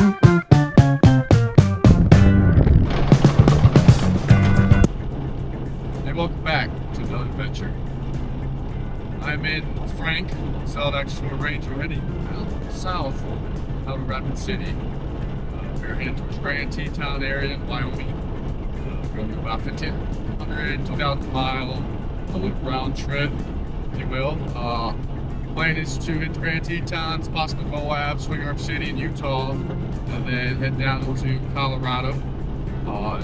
Welcome back to another adventure. I'm in Frank, South Axel Range already, south out of Rapid City. We're heading towards Grand Teton area in Wyoming. We're going to do about 1,500, 2,000 mile round trip, if you will. Plan is to hit the Grand Tetons, possibly Moab, Swing City in Utah, and then head down into Colorado.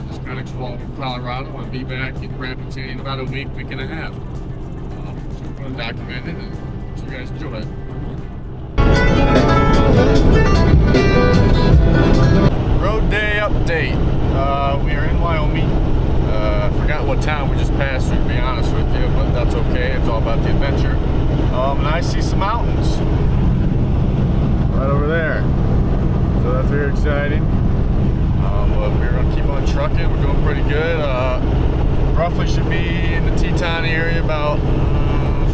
Just kind of explore from Colorado and be back in Rapid City in about a week and a half. So we're going to document it and so you guys enjoy it. Road day update. We are in Wyoming. I forgot what town we just passed through, to be honest with you, but that's okay. It's all about the adventure. And I see some mountains right over there. So that's very exciting. But we're going to keep on trucking. We're doing pretty good. Roughly should be in the Teton area about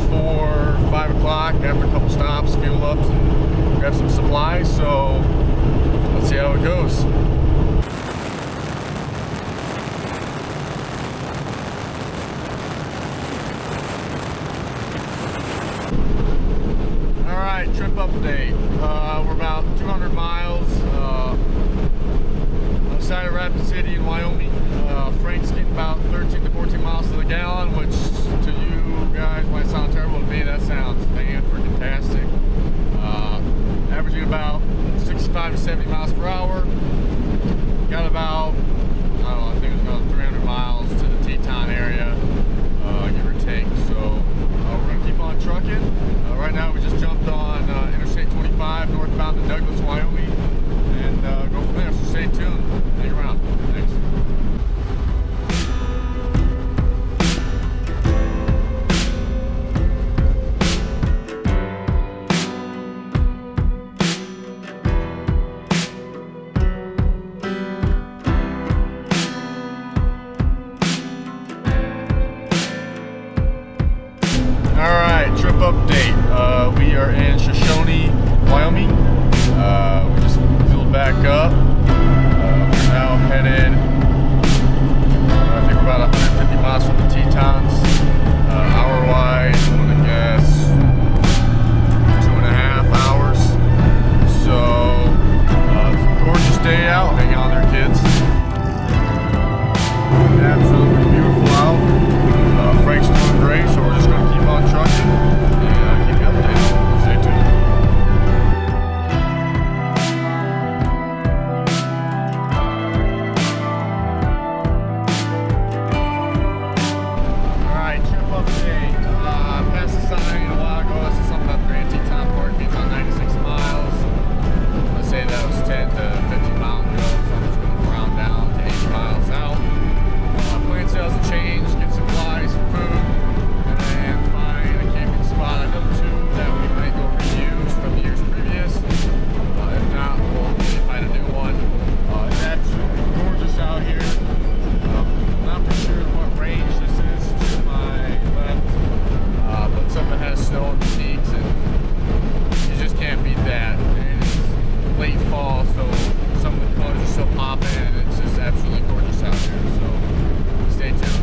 4 or 5 o'clock after a couple stops, fuel ups, and grab some supplies. So let's see how it goes. Alright, trip update. We're about 200 miles outside of Rapid City in Wyoming. Frank's getting about 13 to 14 miles to the gallon, which to you guys might sound terrible. To me, that sounds fan-freaking-tastic. Averaging about 65 to 70 miles per hour. Got about, I don't know, I think it's about 300 miles to the Teton area, give or take. So we're going to keep on trucking. Right now we just jumped on Interstate 25 northbound to Douglas, Wyoming, and go from there. So stay tuned. Hang around. Thanks. Alright, trip update. We are in Shoshone, Wyoming. We just filled back up. We're now headed, I think we're about 150 miles from the Tetons. Hour-wise, I'm going to guess 2.5 hours. So, it's a gorgeous day out. Hang on there, kids. Absolutely beautiful out. Frank's doing great, so we're just going to keep on trucking and keep you updated. Stay tuned. Alright, trip update. Passed the sign a while ago. I said something about the Grand Teton Park being about 96 miles. Let's say that was 10 to 15 miles ago, so I'm just going to round down to 80 miles out. Plan sales will change, get supplies, food, and then find a camping spot. I know 2 that we might go reuse from the years previous. If not, we'll find a new one. It's absolutely gorgeous out here. Not for sure what range this is to my left, but some of it has snow in the peaks, and you just can't beat that. And it's late fall, so some of the colors are still popping, and it's just absolutely gorgeous out here. So stay tuned.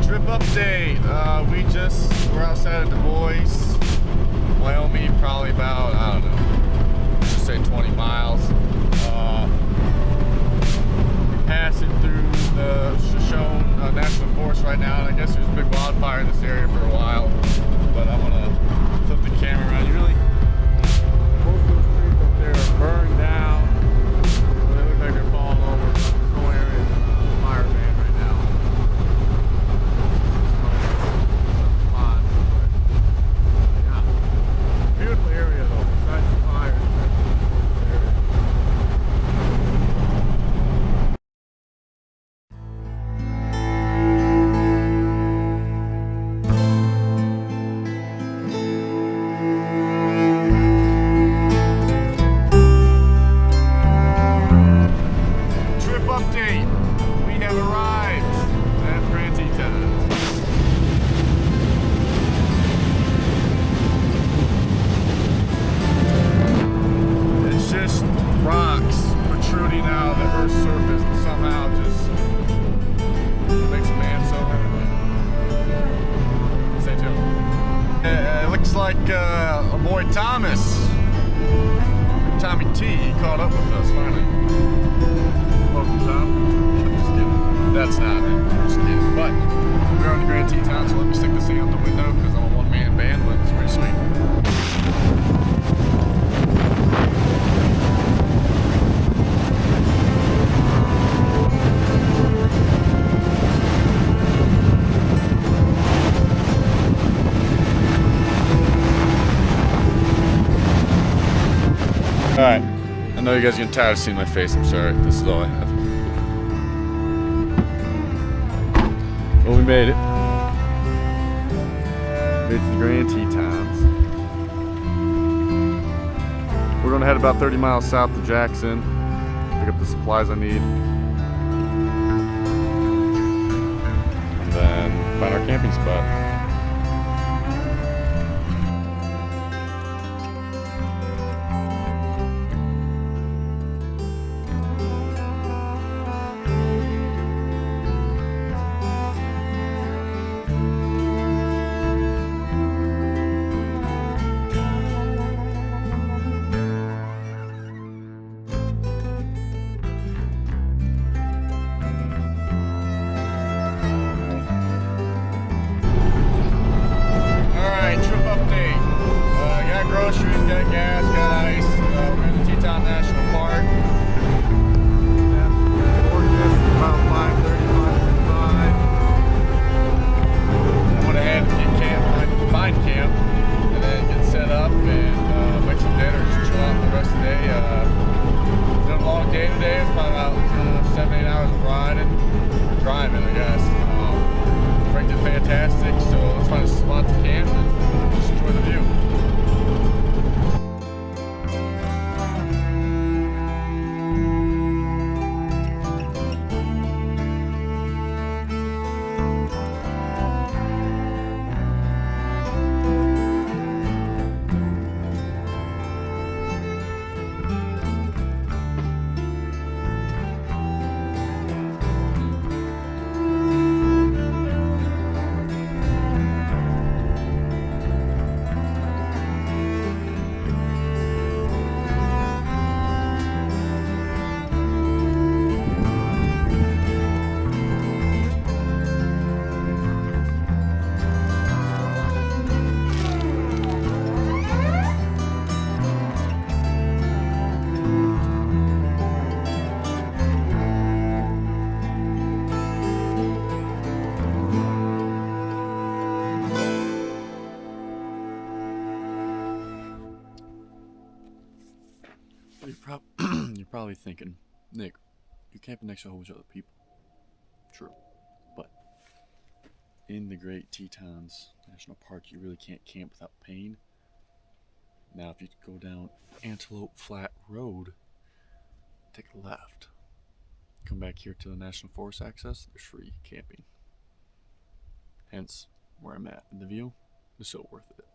Trip update. We're outside of Du Bois, Wyoming, probably about, I don't know, let's just say 20 miles. Passing through the Shoshone National Forest right now, and I guess there's a big wildfire in this area for a while, but I'm going to flip the camera around. You really, most of those trees up there are burned down. They look like they're falling over. This whole area is a fire ban right now. Beautiful area though, besides the fires. update. We have arrived at Grand Teton. like our boy Thomas, Tommy T, he caught up with us finally. Welcome, Tom. Just kidding. That's not it. I'm just kidding. But we're on the Grand Teton, so let me stick this thing out the window because I'm a one-man band, but it's pretty sweet. Alright, I know you guys are getting tired of seeing my face, I'm sorry. This is all I have. Well, we made it. Made it to the Grand Tetons. We're gonna head about 30 miles south to Jackson, pick up the supplies I need, and then find our camping spot. Groceries, got gas, got ice. We're in the Teton National Park. Forecast is about 5:35. I went ahead and get find camp, and then get set up and make some dinner, just chill out for the rest of the day. Done a long day today. It's probably about 7-8 hours of driving, I guess. Ranked it fantastic, so let's find a spot to camp and just enjoy the view. You're probably thinking, Nick, you're camping next to a whole bunch of other people. True. But in the Great Tetons National Park, you really can't camp without paying. Now, if you go down Antelope Flat Road, take a left, come back here to the National Forest access, there's free camping. Hence, where I'm at, and the view is so worth it.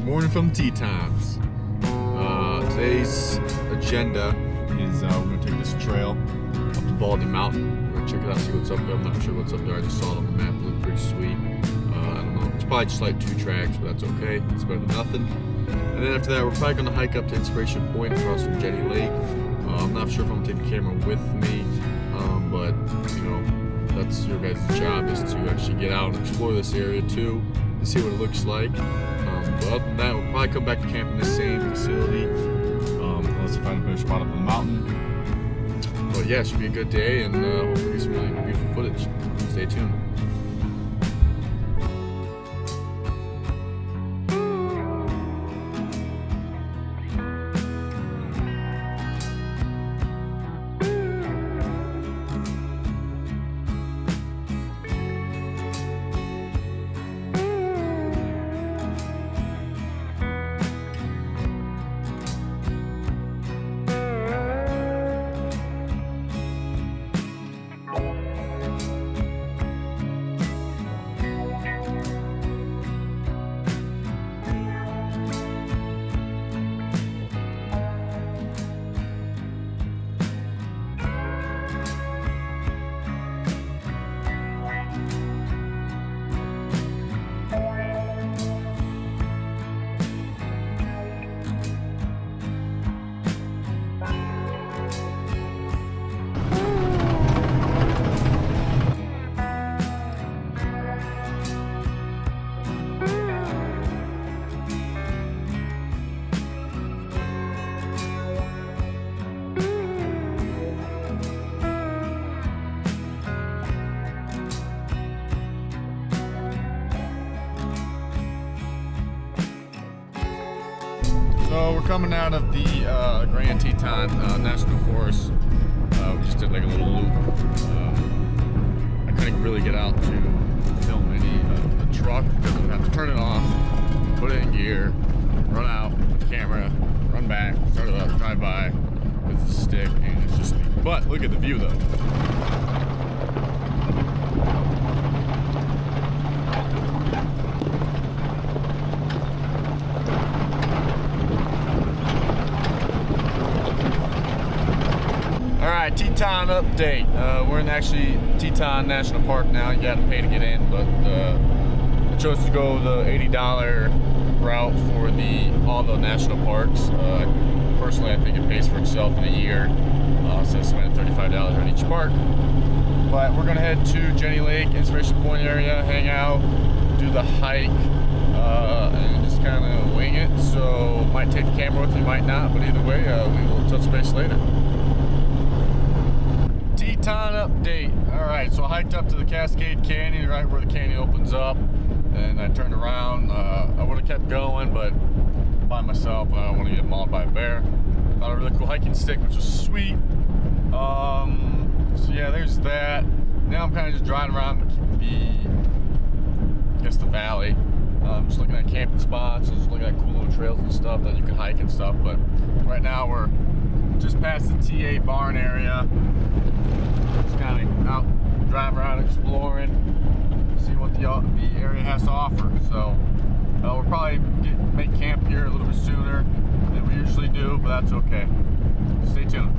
Morning from Tetons. Today's agenda is we're going to take this trail up to Baldy Mountain. We're going to check it out, see what's up there. I'm not sure what's up there. I just saw it on the map. It looked pretty sweet. I don't know. It's probably just like 2 tracks, but that's okay. It's better than nothing. And then after that, we're probably going to hike up to Inspiration Point across from Jetty Lake. I'm not sure if I'm taking the camera with me, but you know, that's your guys' job, is to actually get out and explore this area too and see what it looks like. But other than that, we'll probably come back to camp in the same facility, unless we find a better spot up on the mountain. But yeah, it should be a good day, and hopefully get some really beautiful footage. Stay tuned. So we're coming out of the Grand Teton National Forest. We just did like a little loop. I couldn't really get out to film any of the truck because I would have to turn it off, put it in gear, run out with the camera, run back, start it up, drive by with the stick, and it's just me. But look at the view though. Alright, Teton update. We're in actually Teton National Park now. You gotta pay to get in, but I chose to go the $80 route for all the national parks. Personally, I think it pays for itself in a year, so I spent $35 on each park. But we're gonna head to Jenny Lake, Inspiration Point area, hang out, do the hike, and just kind of wing it. So might take the camera with me, might not, but either way, we will touch base later. Teton update. Alright, so I hiked up to the Cascade Canyon, right where the canyon opens up, and I turned around. I would have kept going, but by myself, I don't want to get mauled by a bear. Found a really cool hiking stick, which was sweet. So yeah, there's that. Now I'm kind of just driving around the valley. Just looking at camping spots, just looking at cool little trails and stuff that you can hike and stuff. But right now we're just past the TA barn area. Just kind of out driving around exploring, see what the area has to offer. So we'll probably make camp here a little bit sooner than we usually do, but that's okay. Stay tuned.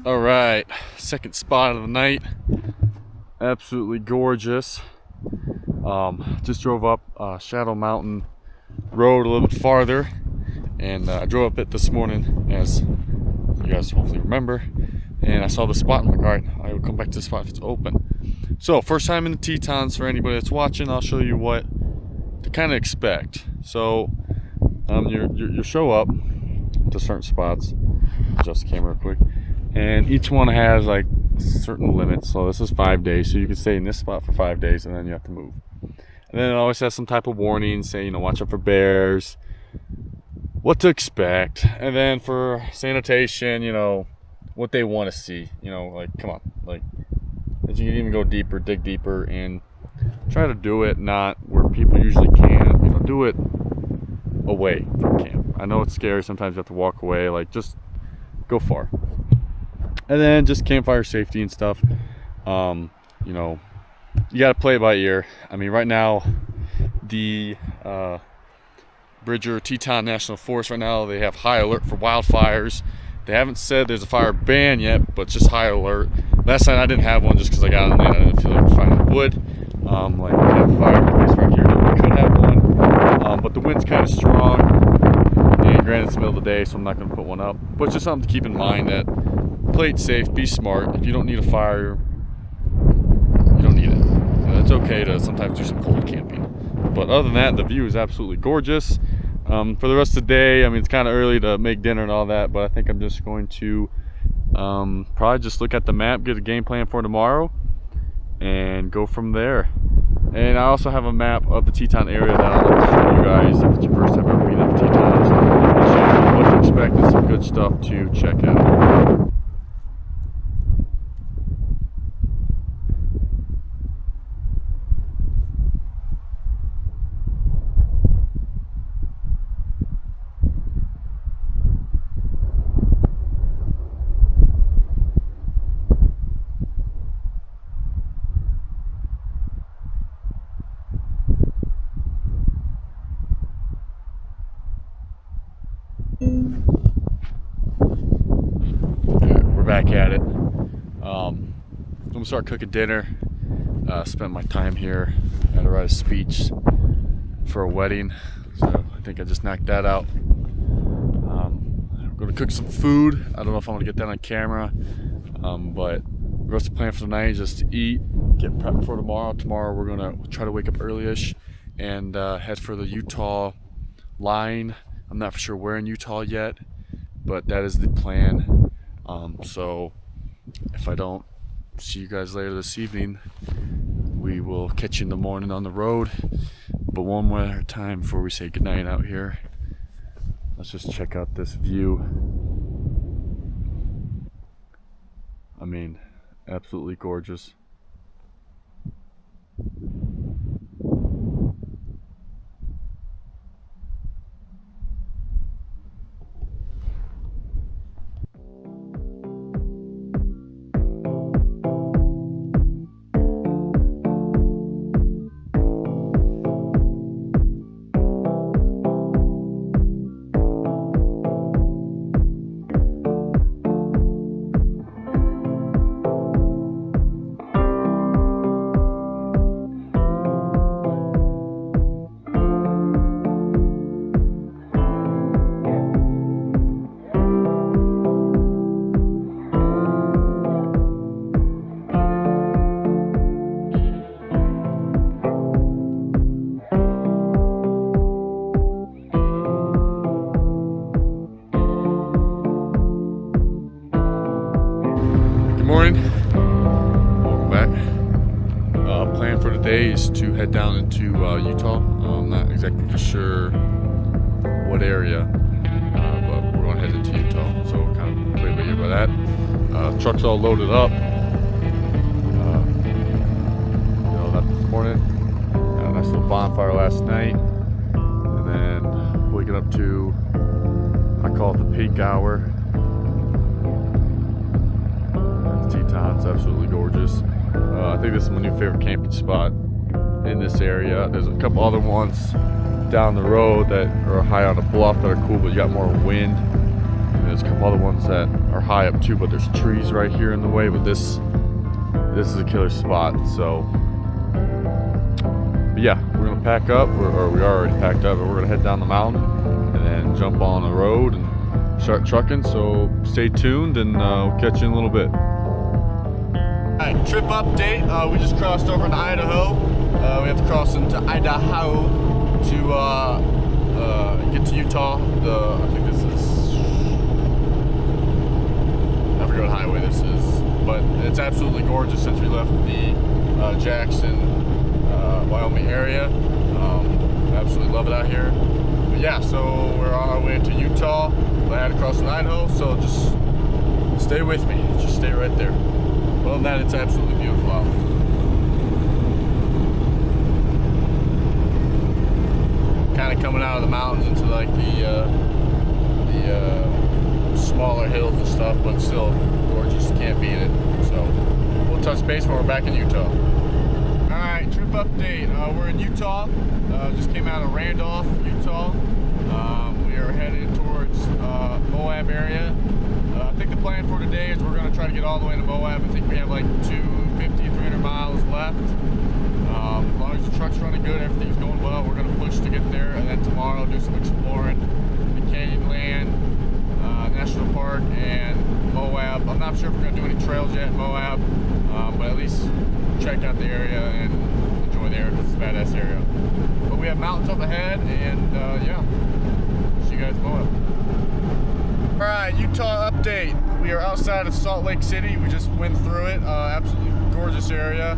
All right, second spot of the night. Absolutely gorgeous. Just drove up Shadow Mountain Road a little bit farther, and I drove up it this morning, as you guys hopefully remember. And I saw the spot. I'm like, all right, I will come back to the spot if it's open. So first time in the Tetons for anybody that's watching. I'll show you what to kind of expect. So you show up to certain spots. Adjust the camera real quick. And each one has like certain limits. So this is 5 days, so you can stay in this spot for 5 days and then you have to move. And then it always has some type of warning, say, watch out for bears, what to expect. And then for sanitation, what they want to see, like, come on, like, that you can even go deeper, dig deeper, and try to do it not where people usually can, do it away from camp. I know it's scary, sometimes you have to walk away, like, just go far. And then just campfire safety and stuff. You got to play it by ear. I mean, right now, the Bridger Teton National Forest, right now, they have high alert for wildfires. They haven't said there's a fire ban yet, but just high alert. Last night I didn't have one just because I got on there and I didn't feel like finding wood. Like, we have a fireplace right here that we could have one. But the wind's kind of strong. And granted, it's the middle of the day, so I'm not going to put one up. But just something to keep in mind that play it safe, be smart. If you don't need a fire, you don't need it. It's okay to sometimes do some cold camping. But other than that, the view is absolutely gorgeous. For the rest of the day, I mean, it's kind of early to make dinner and all that, but I think I'm just going to probably just look at the map, get a game plan for tomorrow, and go from there. And I also have a map of the Teton area that I'd like to show you guys if it's your first time ever being up Tetons. What to expect and some good stuff to check out. Back at it. I'm gonna start cooking dinner. Spent my time here. I had to write a speech for a wedding, so I think I just knocked that out. I'm gonna cook some food. I don't know if I'm gonna get that on camera, but the rest of the plan for the night is just to eat, get prepped for tomorrow. Tomorrow we're gonna try to wake up early-ish and head for the Utah line I'm not for sure where in Utah yet, but that is the plan. So if I don't see you guys later this evening, we will catch you in the morning on the road. But one more time before we say goodnight out here, let's just check out this view. I mean, absolutely gorgeous. Morning, welcome back. Plan for today is to head down into Utah. I'm not exactly for sure what area, but we're going to head into Utah, so we'll kind of play by ear by that. Truck's all loaded up. That this morning. Had a nice little bonfire last night, and then waking up to, I call it the peak hour. Teton's absolutely gorgeous. I think this is my new favorite camping spot in this area. There's a couple other ones down the road that are high on a bluff that are cool, but you got more wind. And there's a couple other ones that are high up too, but there's trees right here in the way. But this is a killer spot. So, but yeah, we're gonna pack up, or we are already packed up, and we're gonna head down the mountain and then jump on the road and start trucking. So stay tuned, and we'll catch you in a little bit. Alright, trip update. We just crossed over into Idaho. We have to cross into Idaho to get to Utah. I think this is, I forget what highway this is, but it's absolutely gorgeous since we left the Jackson, Wyoming area. Absolutely love it out here. But yeah, so we're on our way to Utah. I had to cross into Idaho, so just stay with me. Just stay right there. Other than that, it's absolutely beautiful out. Kind of coming out of the mountains into like the smaller hills and stuff, but still gorgeous. Can't beat it. So we'll touch base when we're back in Utah. All right, trip update. We're in Utah. Just came out of Randolph, Utah. We are headed towards Moab area. I think the plan for today is we're going to try to get all the way to Moab. I think we have like 250, 300 miles left. As long as the truck's running good, everything's going well, we're going to push to get there. And then tomorrow do some exploring the Canyonland National Park and Moab. I'm not sure if we're going to do any trails yet in Moab, but at least check out the area and enjoy the area because it's a badass area. But we have mountains up ahead, and yeah, see you guys in Moab. Alright, Utah update. We are outside of Salt Lake City. We just went through it. Absolutely gorgeous area.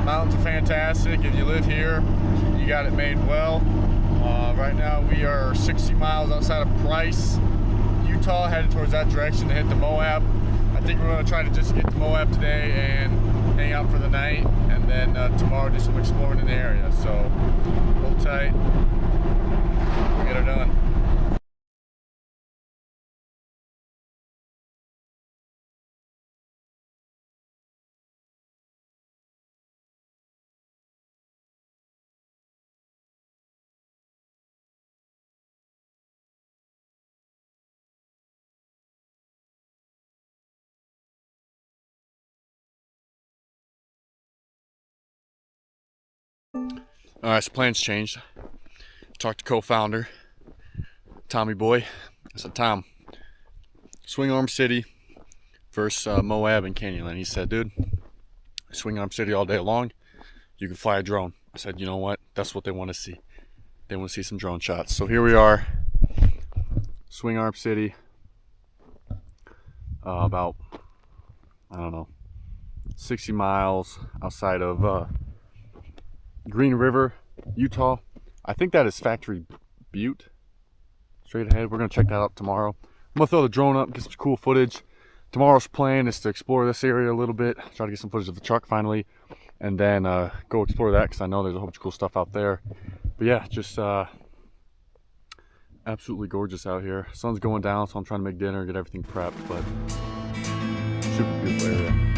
Mountains are fantastic. If you live here, you got it made well. Right now we are 60 miles outside of Price, Utah, headed towards that direction to hit the Moab. I think we're going to try to just get to Moab today and hang out for the night, and then tomorrow do some exploring in the area. So hold tight. We'll get her done. Alright, so plans changed. Talked to co-founder Tommy Boy. I said, Tom, Swing Arm City versus Moab and Canyonland. He said, dude, Swing Arm City all day long. You can fly a drone. I said, you know what? That's what they want to see. They want to see some drone shots. So here we are. Swing Arm City. About, I don't know, 60 miles outside of Green River, Utah. I think that is Factory Butte. Straight ahead. We're gonna check that out tomorrow. I'm gonna throw the drone up, get some cool footage. Tomorrow's plan is to explore this area a little bit, try to get some footage of the truck finally, and then go explore that because I know there's a whole bunch of cool stuff out there. But yeah, just absolutely gorgeous out here. Sun's going down, so I'm trying to make dinner, get everything prepped, but super beautiful area.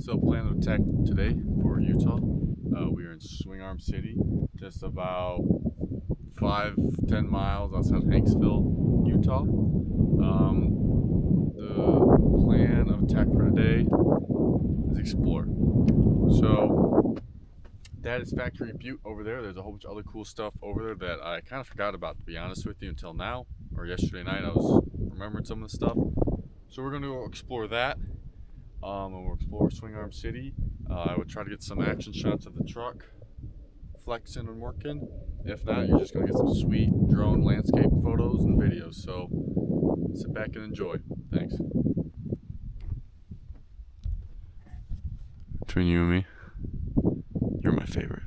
So plan of attack today for Utah. We are in Swing Arm City, just about 5-10 miles outside of Hanksville, Utah. The plan of attack for today is explore. So that is Factory Butte over there. There's a whole bunch of other cool stuff over there that I kind of forgot about, to be honest with you, until now, or yesterday night. I was remembering some of the stuff. So we're going to go explore that. And we'll explore Swing Arm City. I would try to get some action shots of the truck flexing and working. If not, you're just going to get some sweet drone landscape photos and videos. So sit back and enjoy. Thanks. Between you and me, you're my favorite.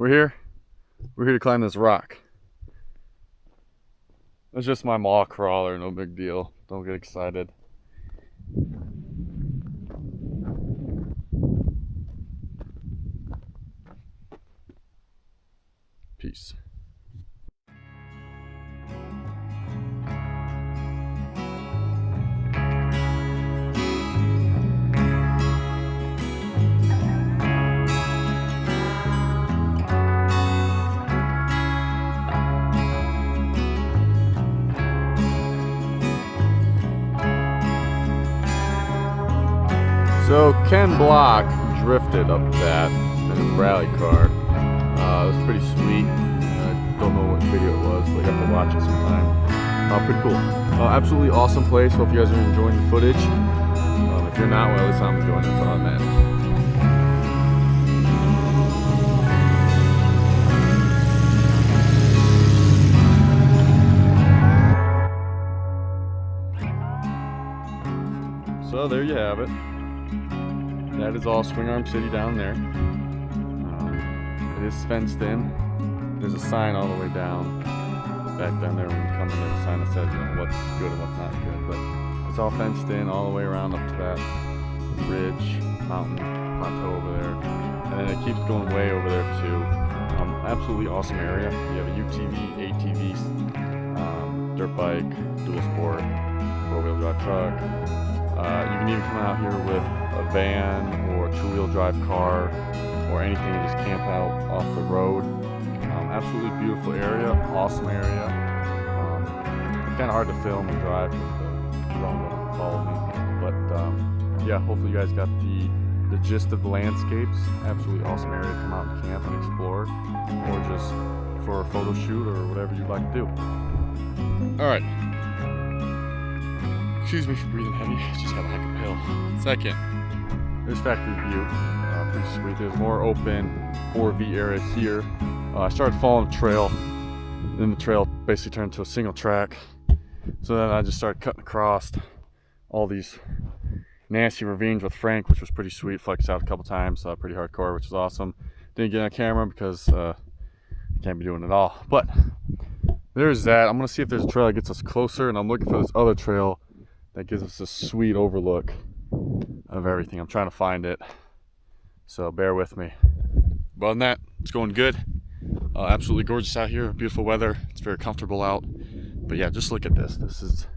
We're here to climb this rock. It's just my maw crawler, no big deal. Don't get excited. Peace. So Ken Block drifted up that in his rally car. It was pretty sweet. I don't know what video it was, but you have to watch it sometime. Pretty cool. Absolutely awesome place. Hope you guys are enjoying the footage. If you're not, well, at least I'm enjoying it. That's all that matters. So there you have it. That is all Swing Arm City down there. It is fenced in. There's a sign all the way down, back down there when you come in. There's a sign that says, you know, what's good and what's not good. But it's all fenced in all the way around up to that ridge, mountain, plateau over there. And then it keeps going way over there too. Absolutely awesome area. You have a UTV, ATV, dirt bike, dual sport, four-wheel drive truck. You can even come out here with a van or a two-wheel drive car or anything and just camp out off the road. Absolutely beautiful area, awesome area. It's kind of hard to film and drive because the drone doesn't follow me. But yeah, hopefully you guys got the gist of the landscapes. Absolutely awesome area to come out and camp and explore, or just for a photo shoot or whatever you'd like to do. All right. Excuse me for breathing heavy, just got a heck of a hill. Second, there's Factory Butte, pretty sweet. There's more open RV area here. I started following a trail, then the trail basically turned into a single track. So then I just started cutting across all these nasty ravines with Frank, which was pretty sweet. Flexed out a couple times, pretty hardcore, which was awesome. Didn't get on camera because I can't be doing it all. But there's that. I'm gonna see if there's a trail that gets us closer, and I'm looking for this other trail that gives us a sweet overlook of everything. I'm trying to find it, so bear with me. But other than that, it's going good. Absolutely gorgeous out here, beautiful weather. It's very comfortable out. But yeah, just look at this. This is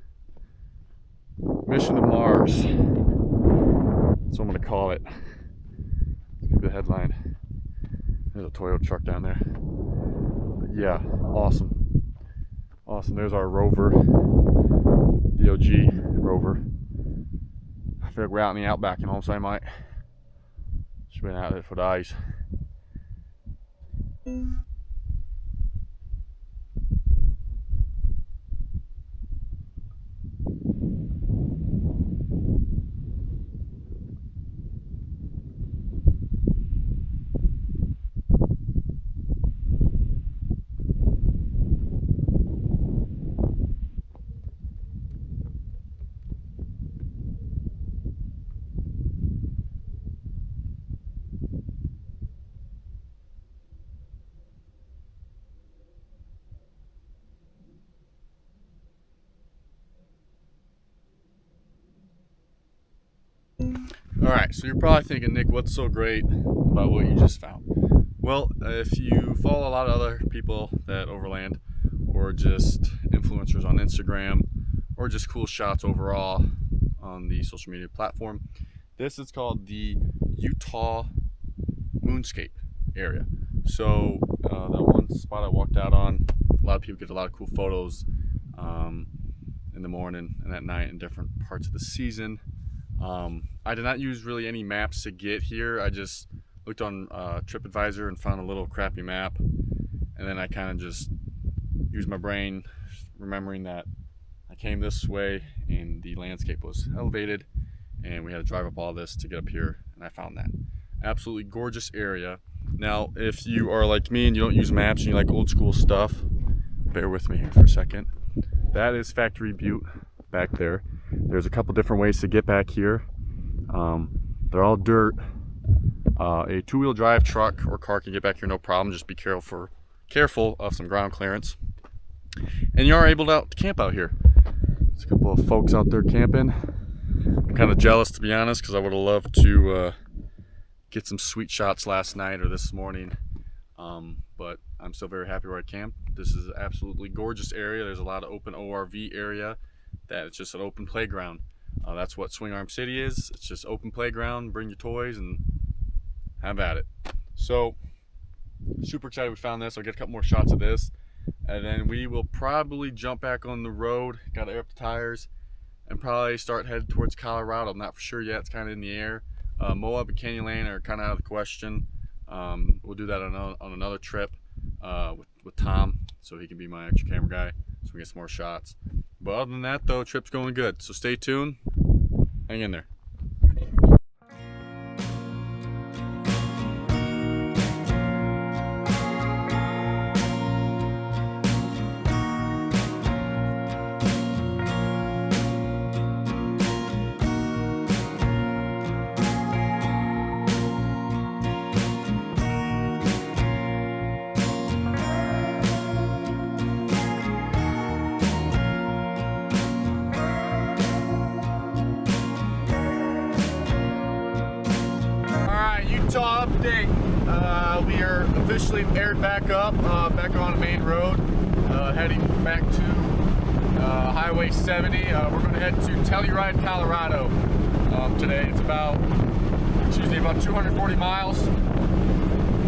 Mission to Mars. That's what I'm gonna call it. Let's give the headline. There's a Toyota truck down there. But yeah, awesome. Awesome. There's our rover. DOG rover. I feel like we're out in the outback, you know what I'm saying, Mike? Just been out there for days. Alright, so you're probably thinking, Nick, what's so great about what you just found? Well, if you follow a lot of other people that overland, or just influencers on Instagram, or just cool shots overall on the social media platform, this is called the Utah Moonscape area. So that one spot I walked out on, a lot of people get a lot of cool photos in the morning and at night in different parts of the season. I did not use really any maps to get here. I just looked on TripAdvisor and found a little crappy map, and then I kind of just used my brain, remembering that I came this way and the landscape was elevated and we had to drive up all this to get up here, and I found that. Absolutely gorgeous area. Now, if you are like me and you don't use maps and you like old school stuff, bear with me here for a second. That is Factory Butte back there. There's a couple different ways to get back here. They're all dirt, A two-wheel drive truck or car can get back here no problem. Just be careful of some ground clearance. And you are able to camp out here. There's a couple of folks out there camping. I'm kind of jealous, to be honest, because I would have loved to get some sweet shots last night or this morning. But I'm still very happy where I camped. This is an absolutely gorgeous area. There's a lot of open ORV area that it's just an open playground. That's what Swing Arm City is. It's just open playground. Bring your toys and have at it. So super excited we found this. I'll get a couple more shots of this, and then we will probably jump back on the road. Got to air up the tires and probably start heading towards Colorado. I'm not for sure yet. It's kind of in the air. Moab and Canyon are kind of out of the question. We'll do that on another trip with Tom, so he can be my extra camera guy, so we get some more shots. But other than that, though, trip's going good. So stay tuned. Hang in there. Utah update. We are officially aired back up, back on the main road, heading back to Highway 70. We're going to head to Telluride, Colorado today. It's about 240 miles,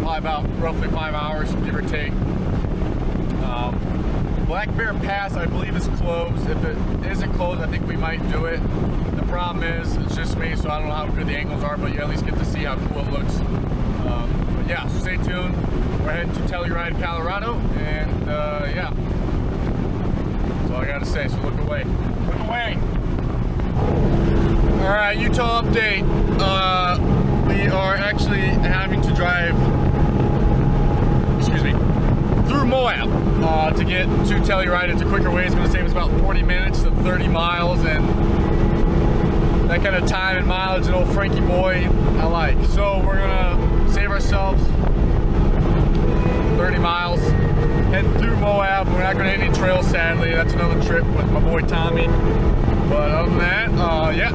probably about roughly 5 hours, give or take. Black Bear Pass, I believe, is closed. If it isn't closed, I think we might do it. The problem is, it's just me, so I don't know how good the angles are, but you at least get to see how cool it looks. But yeah, so stay tuned. We're heading to Telluride, Colorado, and yeah. That's all I gotta say, so look away. Look away! Alright, Utah update. We are actually having to drive, through Moab to get to Telluride. It's a quicker way. It's going to save us about 40 minutes to 30 miles, and that kind of time and mileage an old Frankie boy I like. So we're going to save ourselves 30 miles, head through Moab. We're not going to hit any trails, sadly. That's another trip with my boy Tommy. But other than that, yeah,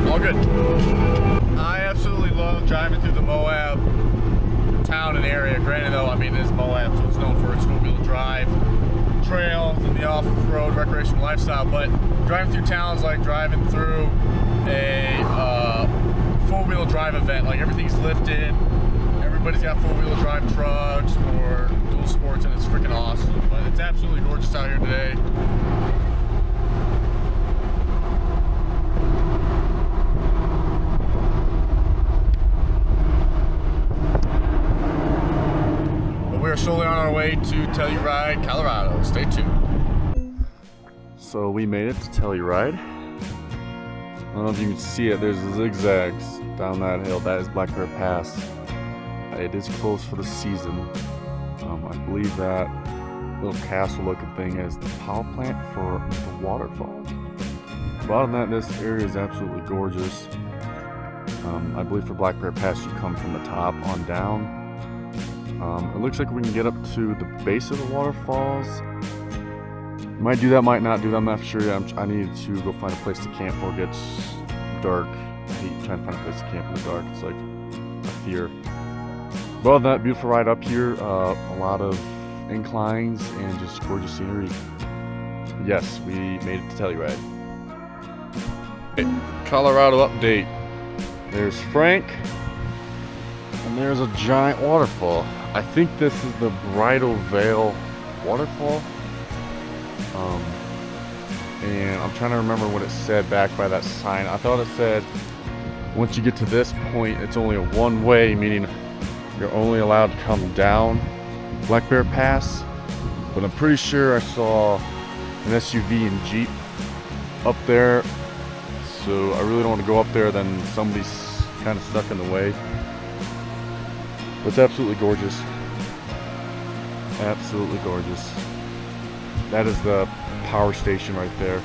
all good. I absolutely love driving through the Moab town and area. Granted, though, I mean, it's Moab, so it's known for its four-wheel drive trails and the off-road recreational lifestyle. But driving through towns, like driving through a four-wheel drive event, like everything's lifted, everybody's got four-wheel drive trucks or dual sports, and it's freaking awesome. But it's absolutely gorgeous out here today. We're slowly on our way to Telluride, Colorado. Stay tuned. So we made it to Telluride. I don't know if you can see it. There's zigzags down that hill. That is Black Bear Pass. It is closed for the season. I believe that little castle-looking thing is the power plant for the waterfall. But other than that, this area is absolutely gorgeous. I believe for Black Bear Pass, you come from the top on down. It looks like we can get up to the base of the waterfalls. Might do that, might not do that, I'm not sure. I need to go find a place to camp before it gets dark. I hate trying to find a place to camp in the dark. It's like a fear. Well, that beautiful ride up here, a lot of inclines and just gorgeous scenery. Yes, we made it to Telluride. Colorado update. There's Frank, and there's a giant waterfall. I think this is the Bridal Veil waterfall. And I'm trying to remember what it said back by that sign. I thought it said once you get to this point, it's only a one-way, meaning you're only allowed to come down Black Bear Pass. But I'm pretty sure I saw an SUV and Jeep up there. So I really don't want to go up there, then somebody's kind of stuck in the way. But it's absolutely gorgeous. Absolutely gorgeous. That is the power station right there.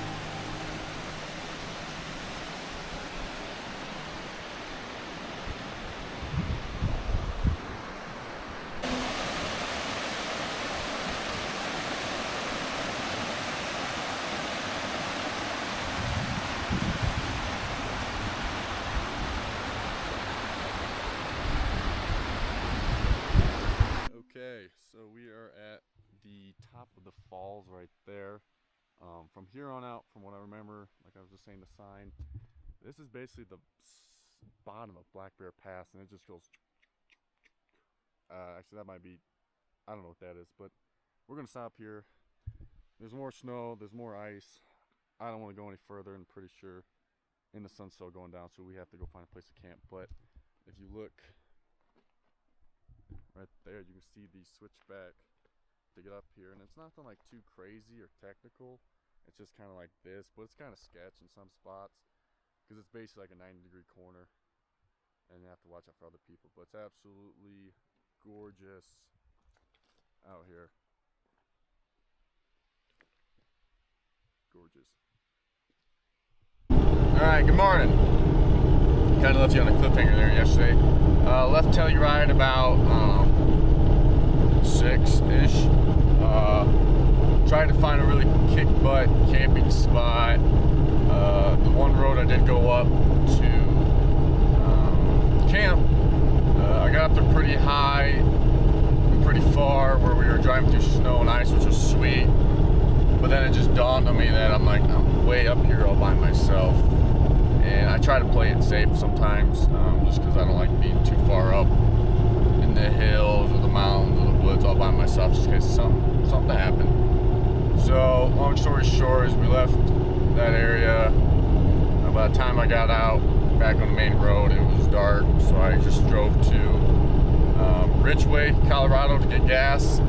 falls right there. From here on out, from what I remember, like I was just saying, the sign, this is basically the bottom of Black Bear Pass, and it just goes. Actually, that might be, I don't know what that is, but we're gonna stop here. There's more snow, there's more ice. I don't want to go any further, and I'm pretty sure and the sun's still going down, so we have to go find a place to camp. But if you look right there, you can see the switchback to get up here, and it's nothing like too crazy or technical. It's just kind of like this, but it's kind of sketch in some spots because it's basically like a 90-degree corner, and you have to watch out for other people. But it's absolutely gorgeous out here. Gorgeous. Alright, good morning. Kind of left you on a cliffhanger there yesterday. Left Telluride about 6-ish. Tried to find a really kick-butt camping spot. The one road I did go up to camp, I got up there pretty high and pretty far where we were driving through snow and ice, which was sweet. But then it just dawned on me that I'm way up here all by myself. And I try to play it safe sometimes, just because I don't like being too far up in the hills or the mountains or the woods all by myself, just in case something happened. So, long story short, is we left that area. By the time I got out back on the main road, it was dark, so I just drove to Ridgeway, Colorado to get gas.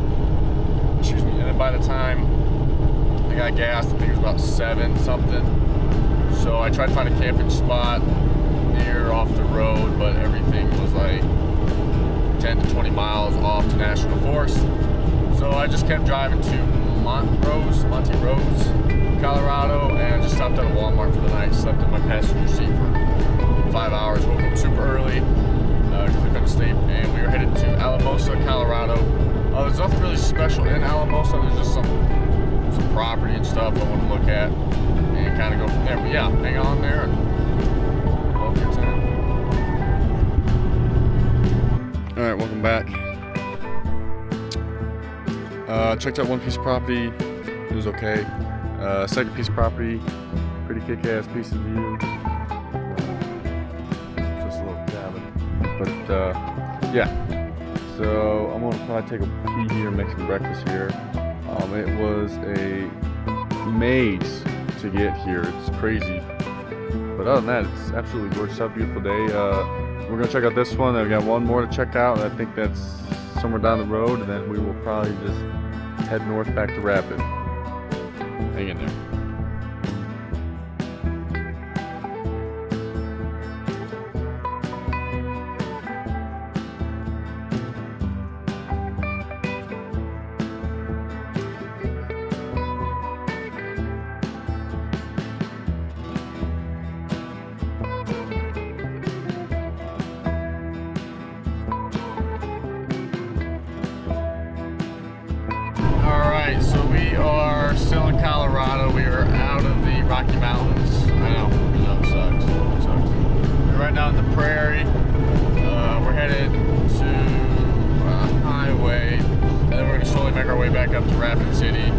Excuse me. And then by the time I got gas, I think it was about 7 something. So I tried to find a camping spot near off the road, but everything was like 10 to 20 miles off to National Forest. So I just kept driving to Montrose, Colorado, and I just stopped at a Walmart for the night. Slept in my passenger seat for 5 hours. Woke up super early because I couldn't sleep, and we were headed to Alamosa, Colorado. There's nothing really special in Alamosa. There's just some property and stuff I want to look at and kind of go from there. But yeah, hang on there and love your time. All right, welcome back. Checked out one piece of property. It was okay. Second piece of property, pretty kick-ass piece of view. Just a little cabin. But yeah. So I'm gonna probably take a pee here and make some breakfast here. It was a maze to get here. It's crazy. But other than that, it's absolutely gorgeous. Have a beautiful day. We're gonna check out this one. I've got one more to check out, and I think that's somewhere down the road, and then we will probably just head north back to Rapid. Hang in there. So we are still in Colorado. We are out of the Rocky Mountains. I know, it sucks. We're right now in the prairie. We're headed to a highway, and then we're going to slowly make our way back up to Rapid City.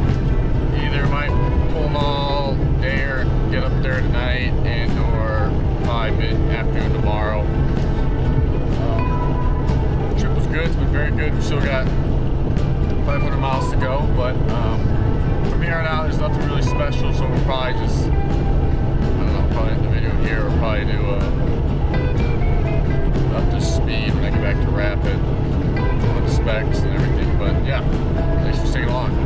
Either might pull them all day or get up there tonight, and or probably mid-afternoon tomorrow. The trip was good. It's been very good. We still got 500 miles to go, but from here on out, there's nothing really special, so we'll probably just, I don't know, probably end the video here, or probably do up to speed when I get back to Rapid, with the specs and everything, but yeah, thanks for sticking along.